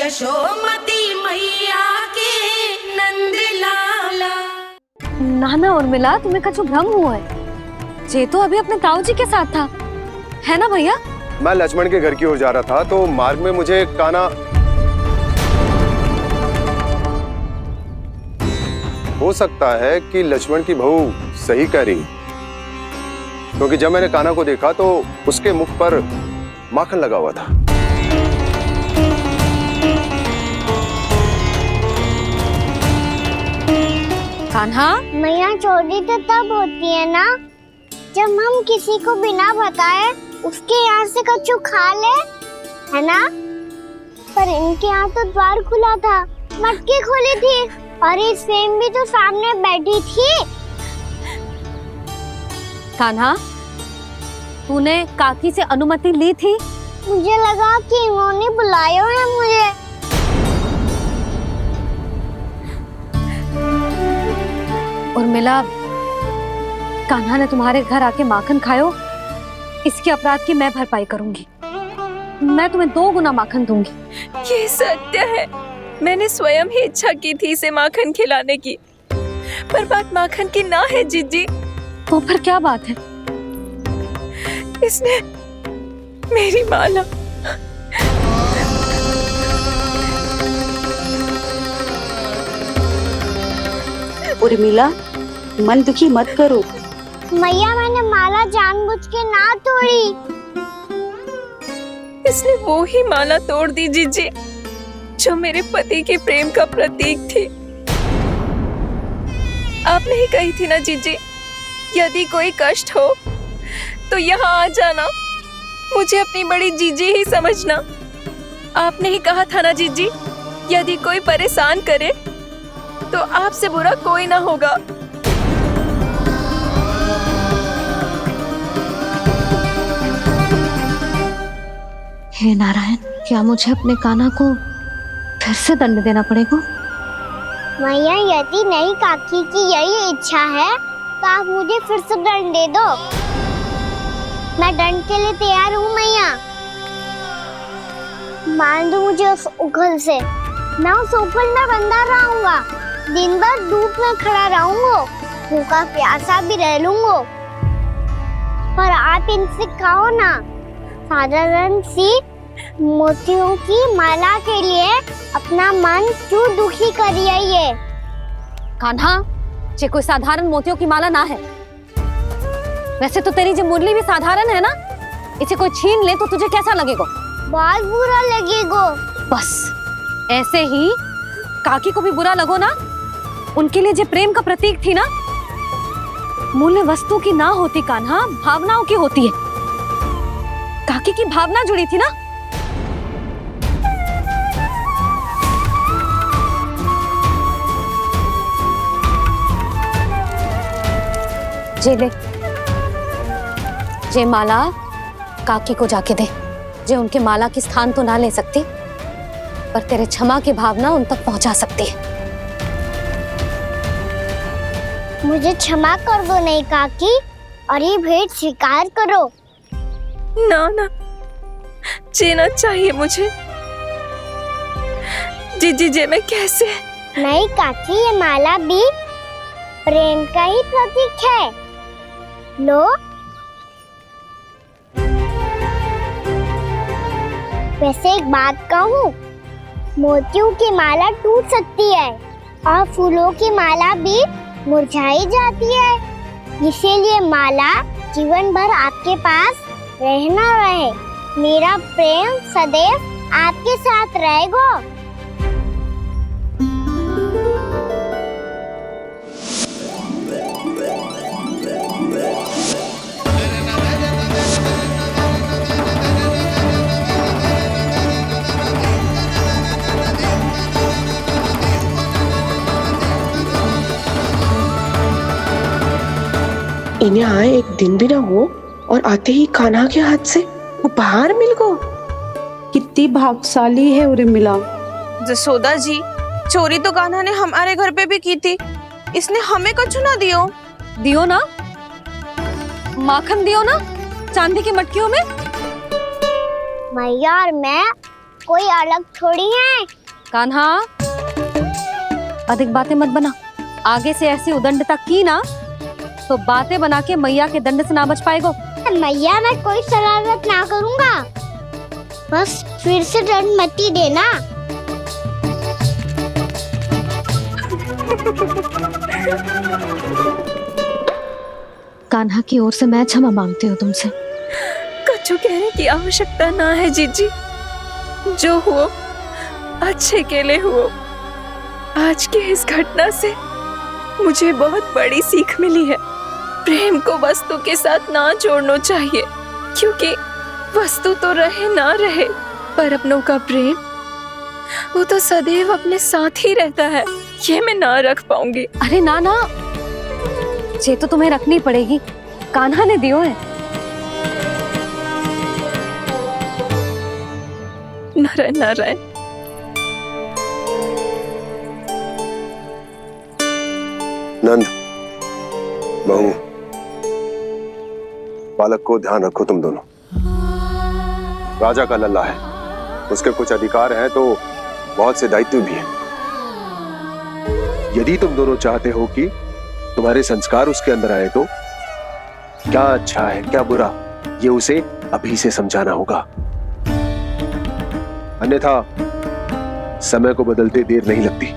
यशोमती मैया के नंद लाला। नाना उर्मिला, तुम्हें कछु भ्रम हुआ है। जे तो अभी अपने ताऊ जी के साथ था, है ना भैया? मैं लक्ष्मण के घर की ओर जा रहा था तो मार्ग में मुझे कान्हा। हो सकता है कि लक्ष्मण की बहू सही कह रही, क्योंकि जब मैंने कान्हा को देखा तो उसके मुख पर माखन लगा हुआ था। कान्हा, मैया चोरी तो तब होती है ना जब हम किसी को बिना बताए उसके यहाँ से कछु खा ले, है ना? पर इनके यहाँ तो द्वार खुला था, मटकी खुली थी और इस फेम भी तो सामने बैठी थी। कान्हा, तूने काकी से अनुमति ली थी? मुझे लगा कि इन्होंने बुलाया है मुझे। उर्मिला, कान्हा ने तुम्हारे घर आके माखन खायो, इसके अपराध की मैं भरपाई करूंगी। मैं तुम्हें 2 गुना माखन दूंगी। ये सत्य है, मैंने स्वयं ही इच्छा की थी इसे माखन खिलाने की, पर बात माखन की ना है जीजी। तो फिर क्या बात है? इसने मेरी माला। उर्मिला, मन दुखी मत करो। मैया, मैंने माला जानबूझ के ना तोड़ी। इसने वो ही माला तोड़ दी जीजी जो मेरे पति के प्रेम का प्रतीक थी। आपने ही कही थी ना जीजी, यदि कोई कष्ट हो तो यहाँ आ जाना, मुझे अपनी बड़ी जीजी ही समझना। आपने ही कहा था ना जीजी, यदि कोई परेशान करे तो आपसे बुरा कोई ना होगा। हे नारायण, क्या मुझे अपने कान्हा को फिर से दंड देना पड़ेगा? मैया, यदि नहीं काकी की यही इच्छा है तो आप मुझे फिर से दंड दे दो। मैं दंड के लिए तैयार हूँ मैया। मान दो मुझे उस उखल से, मैं उस उखल में बंधा रहूंगा, दिन भर धूप में खड़ा रहूंगा, भूखा प्यासा भी रह लूंगा। पर आप इनसे कहो ना, साधारण सी मोतियों की माला के लिए अपना मन क्यों दुखी करिए? कान्हा, ये कोई साधारण मोतियों की माला ना है। वैसे तो तेरी जो मुरली भी साधारण है ना, इसे कोई छीन ले तो तुझे कैसा लगेगा? बहुत बुरा लगेगा। बस ऐसे ही काकी को भी बुरा लगो ना। उनके लिए जो प्रेम का प्रतीक थी ना, मूल्य वस्तु की ना होती कान्हा, भावनाओं की होती है। काकी की भावना जुड़ी थी ना। जे ले, जे माला काकी को जाके दे। जे उनके माला की स्थान तो ना ले सकती, पर तेरे क्षमा की भावना उन तक पहुंचा सकती है। मुझे क्षमा कर दो नहीं काकी, और ये भेंट स्वीकार करो। ना ना, जीना चाहिए मुझे। जीजी जे मैं कैसे? नहीं काकी, ये माला भी प्रेम का ही प्रतीक है। लो। वैसे एक बात कहूँ, मोतियों की माला टूट सकती है और फूलों की माला भी मुरझाई जाती है, इसीलिए माला जीवन भर आपके पास रहना रहे। मेरा प्रेम सदैव आपके साथ रहेगा। इन्हें आए एक दिन भी ना हो और आते ही कान्हा के हाथ से उपहार मिल गो। कितनी भाग्यशाली है उर्मिला। जसोदा जी, चोरी तो कान्हा ने हमारे घर पे भी की थी, इसने हमें कछु ना दियो। दियो ना, माखन दियो ना चांदी की मटकियों में। मैया और मैं कोई अलग थोड़ी है। कान्हा, अधिक बातें मत बना। आगे से ऐसी उदंडता की ना तो बातें बना के मैया के दंड से ना बच पाएगो। मैया, मैं कोई शरारत ना करूंगा, बस फिर से दंड मत ही देना। कान्हा की ओर से मैं क्षमा मांगती हूँ तुमसे। कुछ कहने की आवश्यकता ना है जीजी, जो हुआ अच्छे के लिए हुआ। आज की इस घटना से मुझे बहुत बड़ी सीख मिली है। प्रेम को वस्तु के साथ ना जोड़ना चाहिए, क्योंकि वस्तु तो रहे ना रहे, पर अपनों का प्रेम वो तो सदैव अपने साथ ही रहता है। ये मैं ना रख पाऊंगी। अरे ना ना, ये तो तुम्हें रखनी पड़ेगी। कान्हा ने दियो है। नारायण नारायण। नंद, बहू, बालक को ध्यान रखो तुम दोनों। राजा का लल्ला है, उसके कुछ अधिकार हैं तो बहुत से दायित्व भी हैं। यदि तुम दोनों चाहते हो कि तुम्हारे संस्कार उसके अंदर आए तो क्या अच्छा है क्या बुरा, ये उसे अभी से समझाना होगा। अन्यथा समय को बदलते देर नहीं लगती।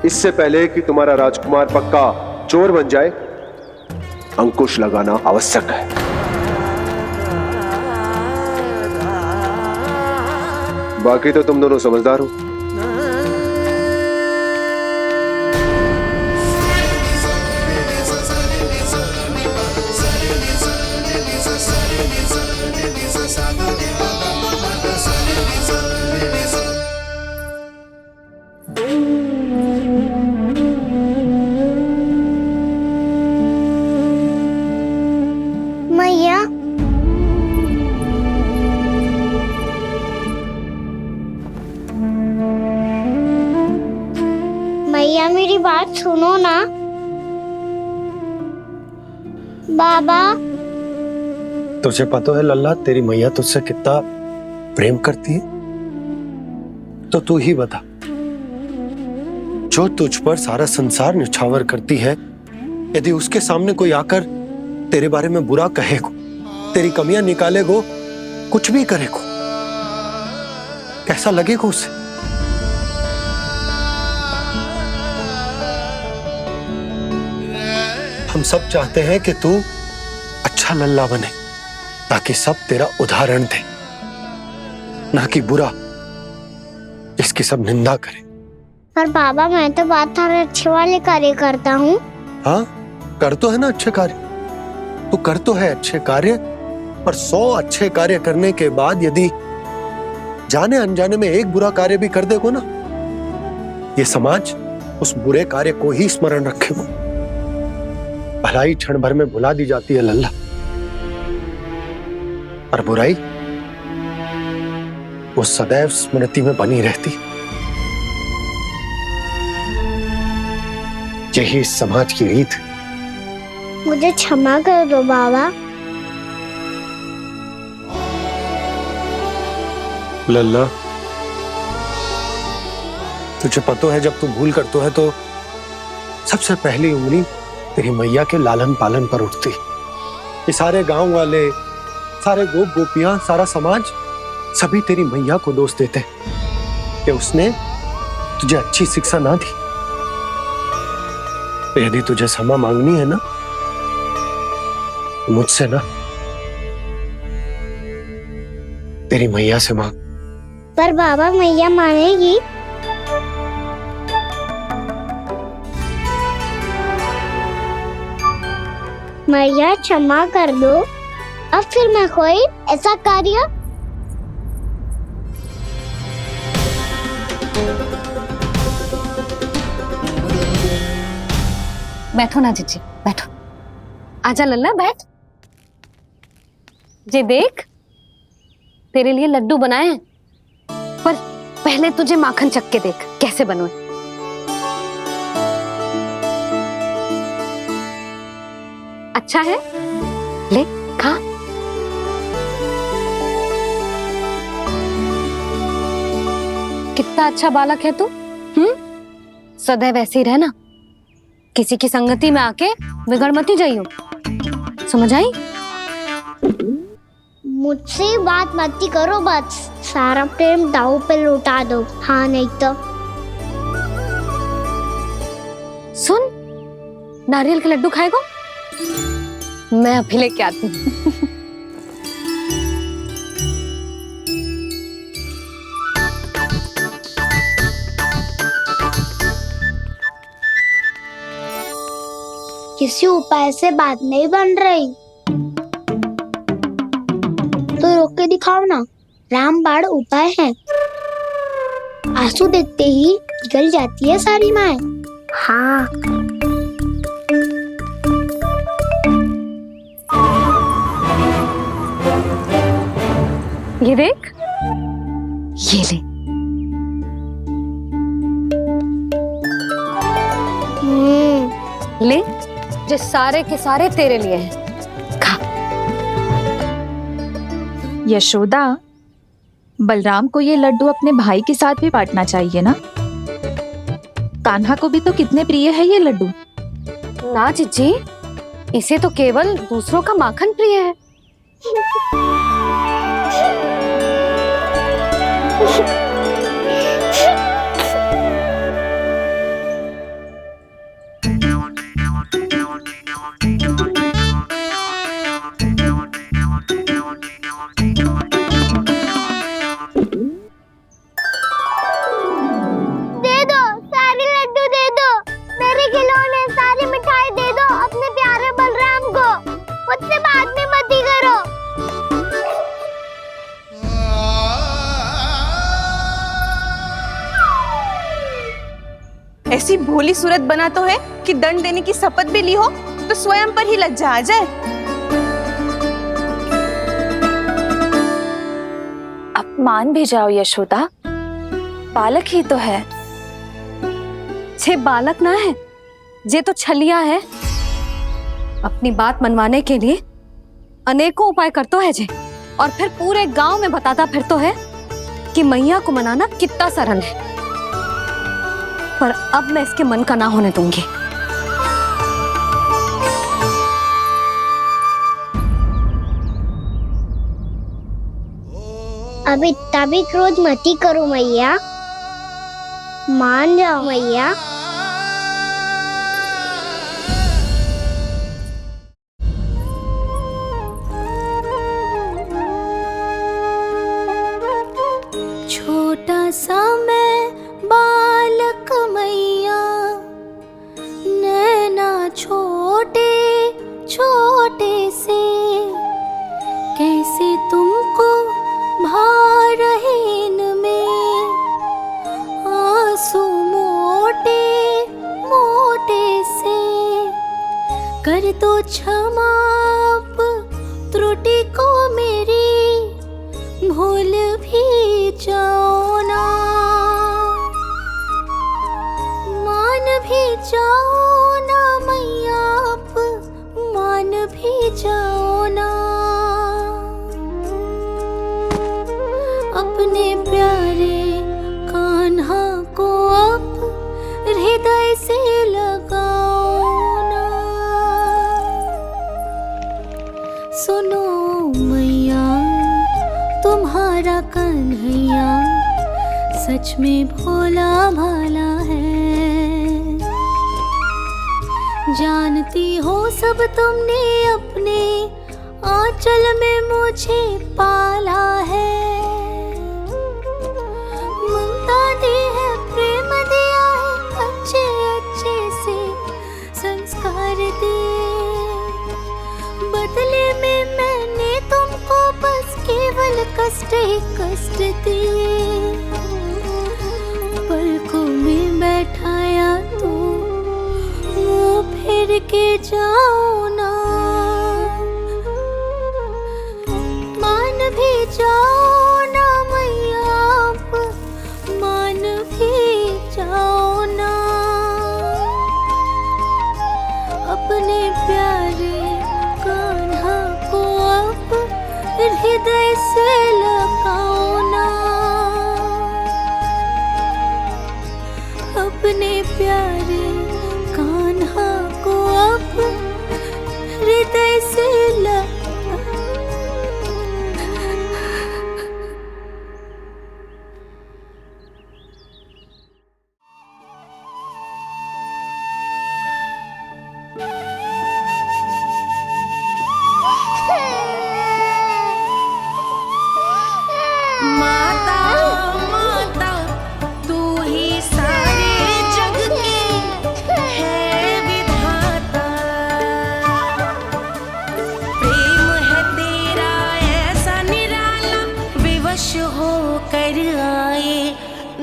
इससे पहले कि तुम्हारा राजकुमार पक्का चोर बन जाए, अंकुश लगाना आवश्यक है। बाकी तो तुम दोनों समझदार हो। मैया, मैया मेरी बात सुनो ना। बाबा, तुझे पता है लल्ला, तेरी मैया तुझसे कितना प्रेम करती है? तो तू ही बता, जो तुझ पर सारा संसार निछावर करती है, यदि उसके सामने कोई आकर तेरे बारे में बुरा कहेगो, तेरी कमियां निकालेगो, कुछ भी करेगो, कैसा लगेगा उसे? हम सब चाहते हैं कि तू अच्छा लल्ला बने, ताकि सब तेरा उदाहरण दे, ना कि बुरा जिसकी सब निंदा करे। पर बाबा, मैं तो बात हर अच्छे वाले कार्य करता हूँ। हाँ, कर तो है ना अच्छे कार्य, तू कर तो है अच्छे कार्य, पर 100 अच्छे कार्य करने के बाद यदि जाने अनजाने में एक बुरा कार्य भी कर देगो ना, ये समाज उस बुरे कार्य को ही स्मरण रखेगो। भलाई क्षण भर में भुला दी जाती है लल्ला, और बुराई वो सदैव स्मृति में बनी रहती। यही इस समाज की रीत। मुझे क्षमा कर दो बाबा। लल्ला, तुझे पता है जब तू भूल करतो है तो सबसे पहली उंगली तेरी मैया के लालन पालन पर उठती। ये सारे गांव वाले, सारे गोप गोपियां, सारा समाज, सभी तेरी मैया को दोष देते कि उसने तुझे अच्छी शिक्षा ना दी। तो यदि तुझे क्षमा मांगनी है ना, मुझसे ना, तेरी मैया से मांग। पर बाबा, मैया मानेगी? मैया क्षमा कर दो, अब फिर मैं कोई ऐसा कार्य। बैठो ना जीजी, बैठो। आजा लल्ला, बैठ। जे देख, तेरे लिए लड्डू बनाए हैं, पर पहले तुझे माखन चख के देख कैसे बने। अच्छा है, ले खा। कितना अच्छा बालक है तू। सदैव ऐसे ही रहना, किसी की संगति में आके बिगड़ मत जाइयो, समझ आई? मुझसे बात मत करो, बस सारा प्रेम दाव पे लौटा दो। हाँ नहीं तो सुन, नारियल के लड्डू खाएगा? मैं अभी लेके आती हूँ। किसी उपाय से बात नहीं बन रही तो रोक के दिखाओ ना। रामबाण उपाय है, आंसू देखते ही निकल जाती है सारी माए। हाँ ये देख, ये ले। ले, जो सारे के सारे तेरे लिए हैं, खा। यशोदा, बलराम को ये लड्डू अपने भाई के साथ भी बांटना चाहिए ना। कान्हा को भी तो कितने प्रिय है ये लड्डू। ना जीजी, इसे तो केवल दूसरों का माखन प्रिय है। दे दो, सारे लड्डू दे दो, मेरे खिलौने सारी मिठाई दे दो अपने प्यारे बलराम को। मुझसे बात में मत ही करो। ऐसी भोली सूरत बना तो है कि दंड देने की शपथ भी ली हो तो स्वयं पर ही लज्जा आ जाए। अब मान भी जाओ यशोदा, बालक ही तो है। छे बालक ना है, जे तो छलिया है। अपनी बात मनवाने के लिए अनेकों उपाय करतो है जे, और फिर पूरे गांव में बताता फिरतो है कि मैया को मनाना कितना सरल है। पर अब मैं इसके मन का ना होने दूंगी। अब इतना भी क्रोध मत ही करो मैया, मान जाओ मैया। छोटा सा मैं बालक मैया, नैना छोटे छोटे से, कैसे तुमको भा रहे इनमें आंसू मोटे मोटे से। कर दो क्षमा त्रुटि को मेरी, भूल भी जाओ ना, मान भी जाओ ना मैया, आप मान भी जाओ ना। अपने प्यारे कान्हा को अब हृदय से लगाओ ना। सुनो मैया, तुम्हारा कन्हैया सच में भोला भाला है। जानती हो सब तुमने अपने आंचल में मुझे पाला है। ममता दी है, प्रेम दिया है, अच्छे अच्छे से संस्कार दिए। बदले में मैंने तुमको बस केवल कष्ट ही कष्ट दिए। पलकों में बैठाया तो मुँह फेर के जाओ ना, मान भी जाओ ना मैया, आप मान भी जाओ ना। अपने प्यारे कान्हा को अब हृदय से लगाओ ना। अपने प्यारे कान्हा को अब हृदय से लगा।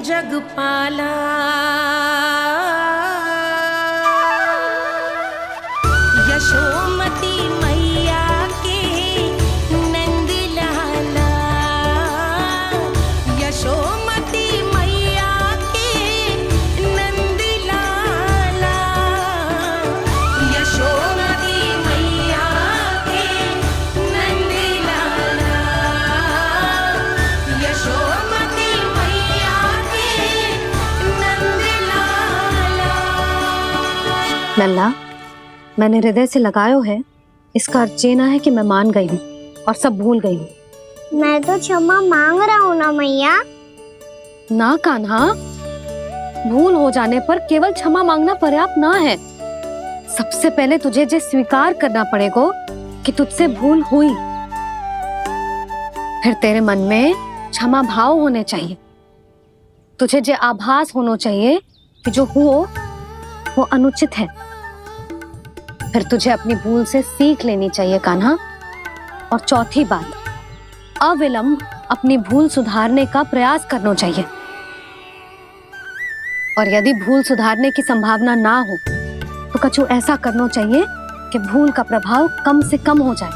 जगपाला यशोमती मैया के नंद लाला, यशोमती मैया के नंद लाला, यशोमती मैया के नंद लाला, यशोमती मैया के नंद लाला। लल्ला, मैंने हृदय से लगायो है, इसका अर्थ ये ना है कि मैं मान गई हूँ और सब भूल गई हूँ। मैं तो क्षमा मांग रहा हूँ ना मैया। ना कान्हा, भूल हो जाने पर केवल क्षमा मांगना पर्याप्त ना है। सबसे पहले तुझे ये स्वीकार करना पड़ेगा कि तुझसे भूल हुई, फिर तेरे मन में क्षमा भाव होने चाहिए। तुझे ये आभास होना चाहिए कि जो हुआ वो अनुचित है। फिर तुझे अपनी भूल से सीख लेनी चाहिए कान्हा। और चौथी बात, अविलंब अपनी भूल सुधारने का प्रयास करना चाहिए। और यदि भूल सुधारने की संभावना ना हो तो कछु ऐसा करना चाहिए कि भूल का प्रभाव कम से कम हो जाए।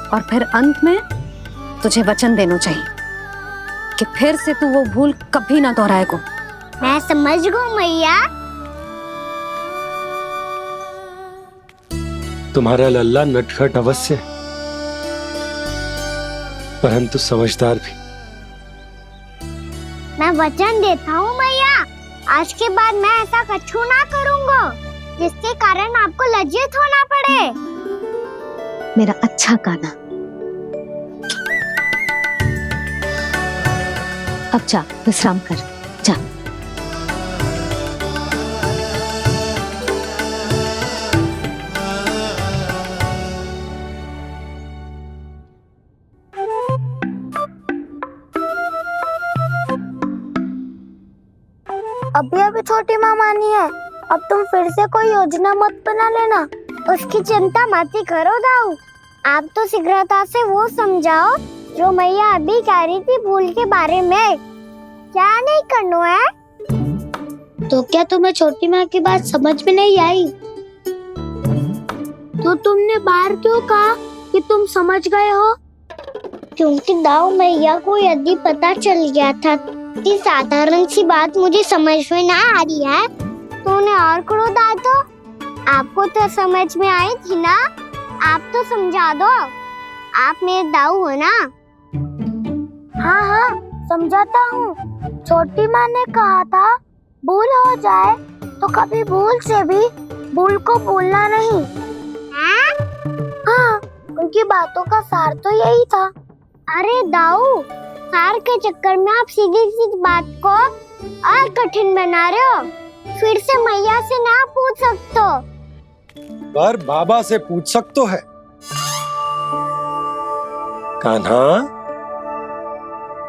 और फिर अंत में तुझे वचन देना चाहिए कि फिर से तू वो भूल कभी ना दोहराएगा। मैं समझ गई मैया। तुम्हारा लल्ला नटखट अवश्य है, परंतु समझदार भी। मैं वचन देता हूँ मैया, आज के बाद मैं ऐसा कछु ना करूँगा जिसके कारण आपको लज्जित होना पड़े। मेरा अच्छा कान्हा, अब जा विश्राम कर, जा। अभी अभी छोटी माँ मानी है, अब तुम फिर से कोई योजना मत बना लेना। उसकी चिंता मत ही करो दाऊ। आप तो शीघ्रता से वो समझाओ जो मैया अभी कह रही थी भूल के बारे में। क्या नहीं करना है? तो क्या तुम्हें छोटी माँ की बात समझ में नहीं आई? तो तुमने बाहर क्यों कहा कि तुम समझ गए हो? क्योंकि दाऊ मैया को यदि पता चल गया था कि साधारण सी बात मुझे समझ में ना आ रही है तो उन्हें और क्रोध आया। तो आपको तो समझ में आई थी ना, आप तो समझा दो। आप मेरे दाऊ हो ना। हाँ हाँ समझाता हूँ। छोटी माँ ने कहा था भूल हो जाए तो कभी भूल से भी भूल को भूलना नहीं। हाँ उनकी बातों का सार तो यही था। अरे दाऊ, सार के चक्कर में आप सीधी सीधी बात को और कठिन बना रहे हो। फिर से मैया से ना पूछ सकते हो, पर बाबा से पूछ सकते है। कान्हा,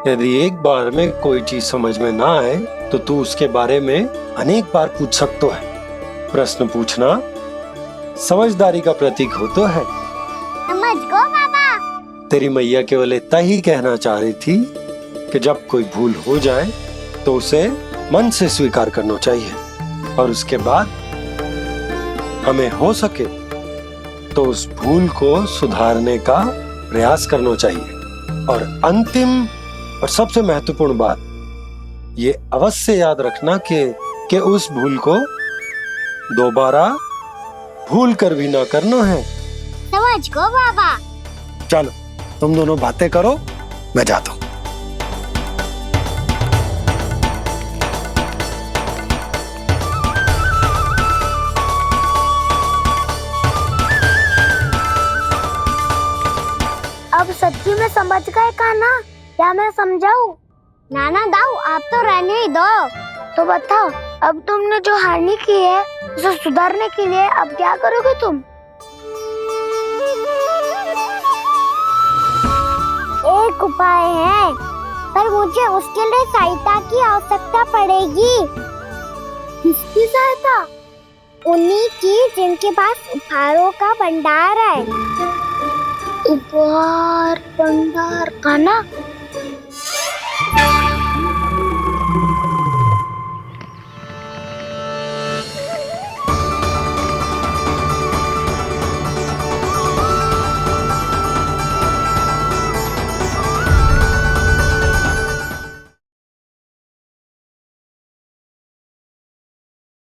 यदि एक बार में कोई चीज समझ में ना आए तो तू उसके बारे में अनेक बार पूछ सकते है। प्रश्न पूछना समझदारी का प्रतीक होता है। समझ गो बाबा। तेरी मैया केवल इतना ही कहना चाह रही थी कि जब कोई भूल हो जाए तो उसे मन से स्वीकार करना चाहिए और उसके बाद हमें हो सके तो उस भूल को सुधारने का प्रयास करना चाहिए। और अंतिम और सबसे महत्वपूर्ण बात ये अवश्य याद रखना कि उस भूल को दोबारा भूल कर भी ना करना है। समझ गो बाबा। चलो तुम दोनों बातें करो, मैं जाता हूँ। बच गए कान्हा, क्या मैं समझाऊं? नाना दाऊ आप तो रहने ही दो। तो बताओ, अब तुमने जो हानि की है उसे सुधारने के लिए अब क्या करोगे तुम? एक उपाय है, पर मुझे उसके लिए सहायता की आवश्यकता पड़ेगी। किसकी सहायता? उन्हीं की जिनके पास उपहारों का भंडार है। उपहार भंडार कान्हा,